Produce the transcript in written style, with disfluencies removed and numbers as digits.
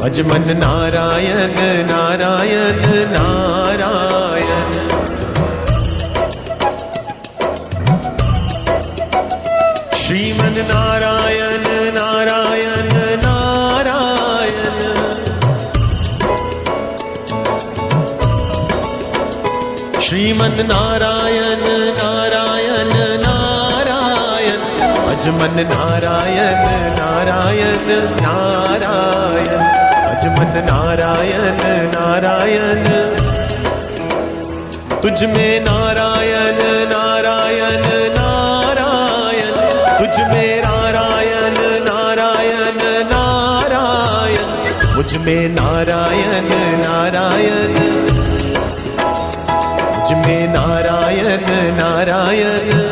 Ajman Narayan Narayan Narayan. Shriman Narayan Narayan Narayan. Shriman Narayan Narayan Narayan. Ajman Narayan Narayan Narayan. Ajman Narayan Narayan. तुझ में नारायण नारायण नारायण। तुझ में नारायण नारायण नारायण। मुझ में नारायण नारायण। मुझ में नारायण नारायण।